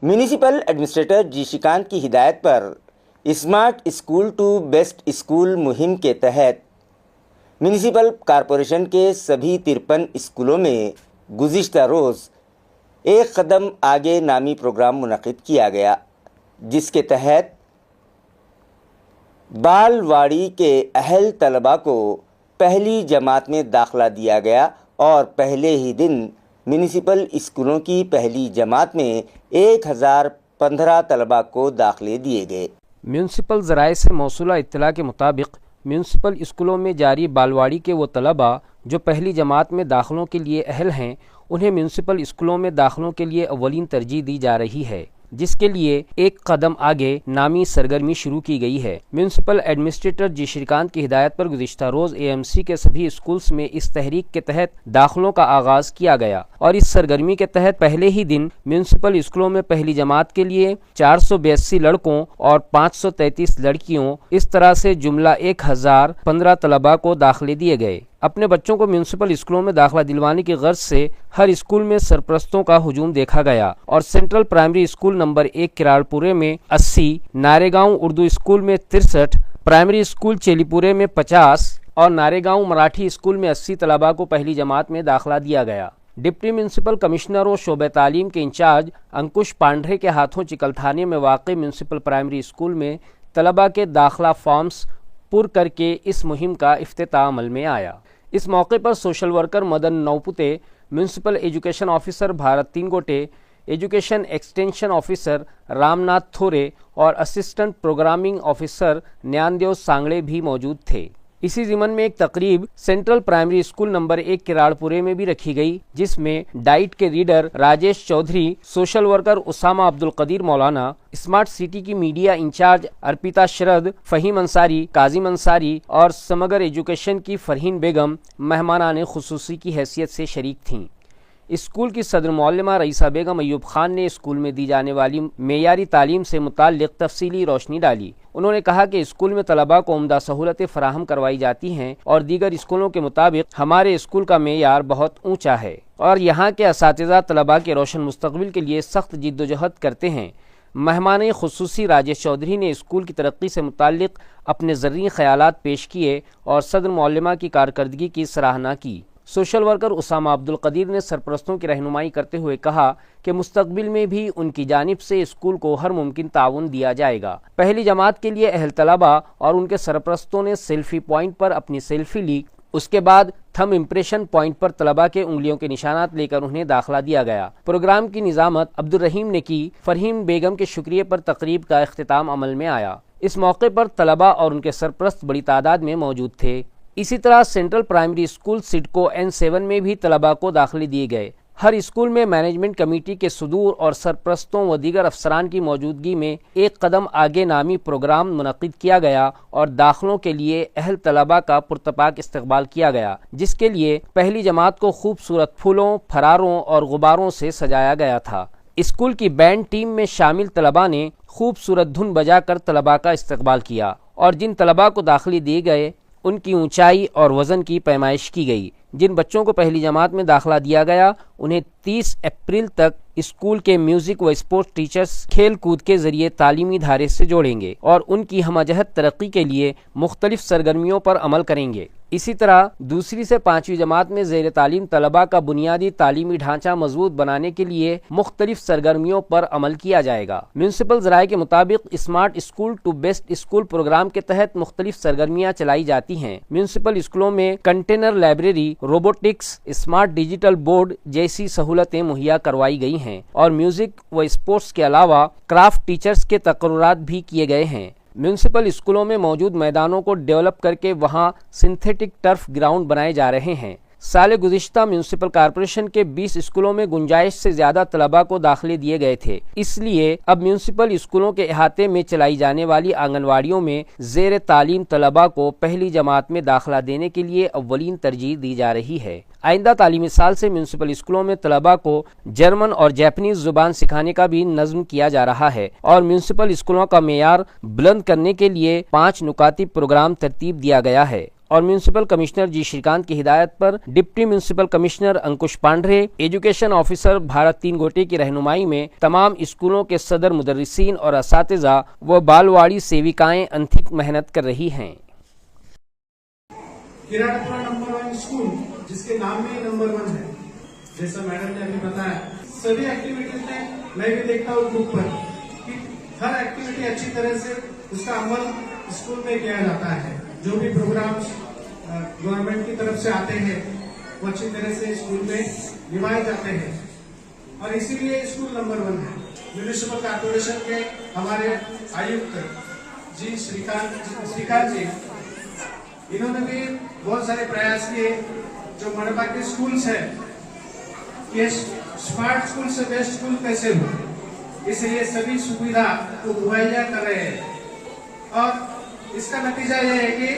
Municipal administrator जी श्रीकांत की हिदायत पर smart school to best school मुहिम के तहत म्यूनिसिपल कॉरपोरेशन के सभी 53 स्कूलों में गुज़िश्ता रोज़ एक कदम आगे नामी प्रोग्राम मुनक़िद किया गया, जिसके तहत बालवाड़ी के अहल तलबा को पहली जमात में दाखिला दिया गया और पहले ही दिन म्यूनिसिपल स्कूलों की पहली जमात में 1015 तलबा को दाखिले दिए गए। म्यूनसिपल ज़राए से मौसूला इत्तला के मुताबिक म्यूनसिपल स्कूलों में जारी बालवाड़ी के वो तलबा जो पहली जमात में दाखिलों के लिए अहल हैं, उन्हें म्यूनसिपल स्कूलों में दाखिलों के लिए अव्वलीन तरजीह दी जा रही है, जिसके लिए एक कदम आगे नामी सरगर्मी शुरू की गई है। म्यूनसिपल एडमिनिस्ट्रेटर जी श्रीकांत की हिदायत पर गुज़िश्ता रोज़ AMC के सभी स्कूल्स में इस तहरीक के तहत दाखिलों का आगाज़ किया गया और इस सरगर्मी के तहत पहले ही दिन म्यूनसिपल स्कूलों में पहली जमात के लिए 482 लड़कों और 533 लड़कियों, इस तरह से जुमला 1015 तलबा को दाखिले दिए गए। अपने बच्चों को म्यूनसिपल स्कूलों में दाखिला दिलवाने की गर्ज से हर स्कूल में सरपरस्तों का हुजूम देखा गया और central primary school number 1 Kiradpure में 80, नारेगांव उर्दू स्कूल में 63, प्राइमरी स्कूल चेलीपुरे में 50 और नारेगांव मराठी स्कूल में 80 तलबा को पहली जमात में दाखिला दिया गया। डिप्टी म्यूनसिपल कमिश्नर और शोबे तालीम के इंचार्ज अंकुश पांढरे के हाथों चिकलथाने में वाक़ म्यूनसिपल प्राइमरी स्कूल में तलबा के दाखिला फॉर्म्स पुर करके इस मुहिम का इफ्तिताह अमल में आया। इस मौके पर social worker Madan Naupute, municipal education officer Bharat Teengote, education extension officer Ramnath Thore और assistant programming officer Dnyandev Sangade भी मौजूद थे। इसी ज़िमन में एक तकरीब central primary school number 1 Kiradpure में भी रखी गई, जिसमें डाइट के reader Rajesh Chaudhary, social worker Usama Abdul Qadeer Maulana, smart city की मीडिया इंचार्ज अर्पिता शरद, फहीम अंसारी, काजिम अंसारी और समगर एजुकेशन की फरहीन बेगम मेहमानाने खुसूसी की हैसियत से शरीक थीं। स्कूल की सदर मौलमा रईसा बेगम अयूब खान ने स्कूल में दी जाने वाली मेयारी तालीम से मुताल्लिक़ तफसीली रोशनी डाली। उन्होंने कहा कि स्कूल में तलबा को उम्दा सहूलतें फराहम करवाई जाती हैं और दीगर स्कूलों के मुताबिक हमारे स्कूल का मेयार बहुत ऊंचा है और यहाँ के असातिज़ा तलबा के रोशन मुस्तक़बिल के लिए सख्त जिद्दोजहद करते हैं। मेहमान खुसूसी राजेश चौधरी ने स्कूल की तरक्की से मुताल्लिक़ अपने ज़र्री ख़यालात पेश किए और सदर मौलमा की कारकर्दगी की सराहना की। सोशल वर्कर उसामा अब्दुल कदीर ने सरपरस्तों की रहनुमाई करते हुए कहा कि मुस्तकबिल में भी उनकी जानिब से स्कूल को हर मुमकिन ताउन दिया जाएगा। पहली जमात के लिए अहल तलबा और उनके सरपरस्तों ने सेल्फी पॉइंट पर अपनी सेल्फी ली। उसके बाद थंब इम्प्रेशन पॉइंट पर तलबा के उंगलियों के निशानात लेकर उन्हें दाखिला दिया गया। प्रोग्राम की निजामत अब्दुल रहीम ने की। फरहीम बेगम के शुक्रिया पर तकरीब का इख्तिताम अमल में आया। इस मौके पर तलबा और उनके सरपरस्त बड़ी तादाद में मौजूद थे। इसी तरह central primary school CIDCO N7 में भी तलबा को दाखिले दिए गए। हर स्कूल में मैनेजमेंट कमेटी के सदूर और सरपरस्तों व दीगर अफसरान की मौजूदगी में एक कदम आगे नामी प्रोग्राम मुनक़िद किया गया और दाखिलों के लिए अहल तलबा का पुरतपाक इस्तकबाल किया गया, जिसके लिए पहली जमात को खूबसूरत फूलों, फरारों और गुब्बारों से सजाया गया था। स्कूल की बैंड टीम में शामिल तलबा ने खूबसूरत धुन बजाकर तलबा का इस्तकबाल किया और जिन तलबा को दाखिले दिए गए उनकी ऊंचाई और वज़न की पैमाइश की गई। जिन बच्चों को पहली जमात में दाखिला दिया गया उन्हें 30 अप्रैल तक स्कूल के म्यूज़िक व स्पोर्ट्स टीचर्स खेल कूद के ज़रिए तालीमी धारे से जोड़ेंगे और उनकी हमजहत तरक्की के लिए मुख्तलिफ सरगर्मियों पर अमल करेंगे। इसी तरह दूसरी से 5वीं जमात में ज़ेर तालीम तलबा का बुनियादी तालीमी ढांचा मजबूत बनाने के लिए मुख्तलिफ सरगर्मियों पर अमल किया जाएगा। म्यूनसिपल ज़राए के मुताबिक smart school to best school programme के तहत मुख्तलिफ सरगर्मियाँ चलाई जाती हैं। म्यूनसिपल स्कूलों में container library, robotics, smart digital board जैसी सहूलतें मुहैया करवाई गई हैं और म्यूजिक व स्पोर्ट्स के अलावा क्राफ्ट टीचर्स के तकर्रुरात भी किए गए हैं। म्यूनसिपल स्कूलों में मौजूद मैदानों को डेवलप करके वहां सिंथेटिक टर्फ ग्राउंड बनाए जा रहे हैं। साल गुज़िश्ता म्यूनसिपल कॉरपोरेशन के 20 स्कूलों में गुंजाइश से ज्यादा तलबा को दाखिले दिए गए थे, इसलिए अब म्यूनसिपल स्कूलों के अहाते में चलाई जाने वाली आंगनवाड़ियों में ज़ेर तालीम तलबा को पहली जमात में दाखिला देने के लिए अव्वलीन तरजीह दी जा रही है। आइंदा तालीमी साल से म्यूनसिपल स्कूलों में तलबा को जर्मन और जैपनीज जुबान सिखाने का भी नज़्म किया जा रहा है और म्यूनसिपल स्कूलों का मेयार बुलंद करने के लिए 5 नुकाती प्रोग्राम तरतीब दिया गया है और म्यूनसिपल कमिश्नर जी श्रीकांत की हिदायत पर डिप्टी म्यूनसिपल कमिश्नर अंकुश पांडरे, एजुकेशन ऑफिसर भारत तीन गोटे की रहनुमाई में तमाम स्कूलों के सदर मुदर्रिसीन और असातिज़ा व बालवाड़ी सेविकाएं अनथिक मेहनत कर रही हैं। किराड़पुरा नंबर 1 स्कूल जिसके नाम में ही नंबर 1 है, जैसा मैडम ने अभी बताया। सभी एक्टिविटीज में मैं भी देखता हूँ ग्रुप पर कि हर एक्टिविटी अच्छी तरह से उसका अमल स्कूल में किया जाता है। जो भी प्रोग्राम्स गवर्नमेंट की तरफ से आते हैं वो अच्छी तरह से स्कूल में निभाए जाते हैं और इसीलिए स्कूल नंबर 1 है। म्यूनिसिपल कॉर्पोरेशन के हमारे आयुक्त जी श्रीकांत जी, इन्होंने भी बहुत सारे प्रयास किए। जो मनपा के स्कूल्स है ये स्मार्ट स्कूल से बेस्ट स्कूल कैसे हो, इसलिए सभी सुविधा को मुहैया कर रहे हैं और इसका नतीजा यह है कि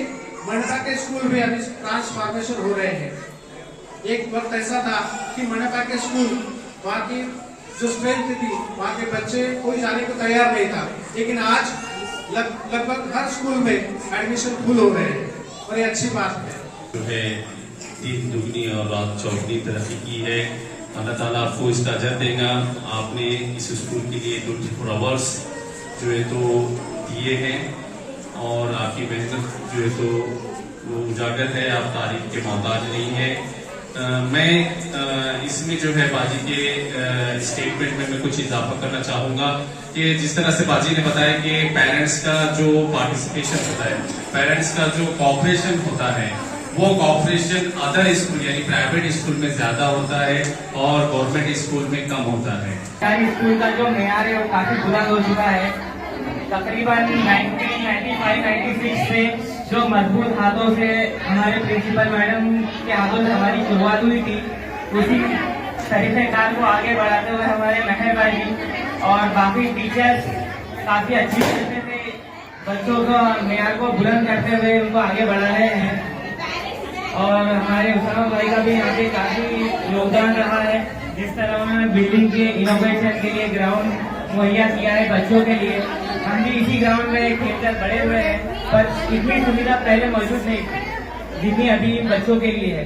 मनपा के स्कूल भी अभी ट्रांसफॉर्मेशन हो रहे हैं। एक वक्त ऐसा था कि मनपा के स्कूल वहाँ की जो स्ट्रेंथ थी, वहाँ के बच्चे कोई जाने को तैयार नहीं था, लेकिन आज लगभग हर स्कूल में एडमिशन फुल हो रहे हैं और ये अच्छी बात है। जो है 3 दुगनी और रात चौगनी तरक्की की है। अल्लाह ताला आपको इसका अजर देगा। आपने इस स्कूल के लिए 24 आवर्स जो है तो दिए हैं और आपकी मेहनत जो है तो वो उजागर है, आप तारीफ के मोहताज नहीं है। मैं इसमें जो है बाजी के स्टेटमेंट में मैं कुछ इजाफा करना चाहूँगा कि जिस तरह से बाजी ने बताया कि पेरेंट्स का जो पार्टिसिपेशन होता है, पेरेंट्स का जो कॉपरेशन होता है, वो कॉपरेशन अदर स्कूल यानी प्राइवेट स्कूल में ज्यादा होता है और गवर्नमेंट स्कूल में कम होता है। स्कूल का जो मेयार है वो काफी बुलंद हो चुका है। तकरीबन 1995-96 से जो मजबूत हाथों से हमारे प्रिंसिपल मैडम के हाथों से हमारी शुरुआत हुई थी, उसी तरीक़ेकार को आगे बढ़ाते हुए हमारे मेहर भाई और बाकी टीचर्स काफी अच्छी तरीके से बच्चों को मेयार को बुलंद करते हुए उनको आगे बढ़ा रहे हैं। और हमारे उसामा भाई का भी यहाँ पे काफी योगदान रहा है। जिस तरह उन्होंने बिल्डिंग के इनोवेशन के लिए ग्राउंड मुहैया किया है बच्चों के लिए, हम भी इसी ग्राउंड में खेलकर बड़े हुए हैं, पर इतनी सुविधा पहले मौजूद नहीं थी जितनी अभी बच्चों के लिए है।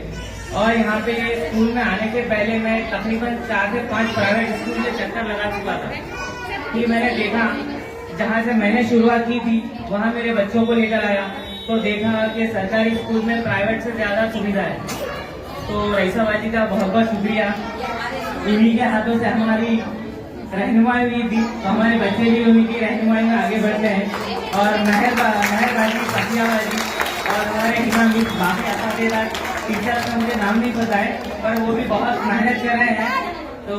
और यहाँ पे स्कूल में आने से पहले मैं तकरीबन 4 से 5 प्राइवेट स्कूल से चक्कर लगा चुका था। फिर मैंने देखा जहाँ से मैंने शुरुआत की थी वहाँ मेरे बच्चों को लेकर आया तो देखा कि सरकारी स्कूल में प्राइवेट से ज्यादा सुविधा है। तो रईसा बाजी का बहुत बहुत शुक्रिया। इन्हीं के हाथों से हमारी रहनुमाई हुई थी तो हमारे बच्चे भी उन्हीं की रहनुमाई में आगे बढ़ते हैं। और मेहर बाजी, सफिया बाजी और हमारे इमाम बाकी असातिज़ा टीचर का मुझे नाम नहीं पता है, पर वो भी बहुत मेहनत कर रहे हैं। तो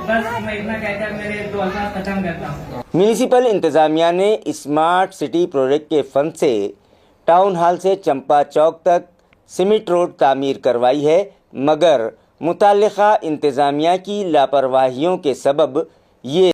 बस मैं इतना कहकर मेरे 2 अल्फाज खत्म करता हूँ। म्यूनिसिपल इंतजामिया ने स्मार्ट सिटी प्रोजेक्ट के फंड से टाउन हॉल से चंपा चौक तक सीमेंट रोड तामीर करवाई है, मगर मुताल्लिका इंतजामिया की लापरवाहियों के सबब ये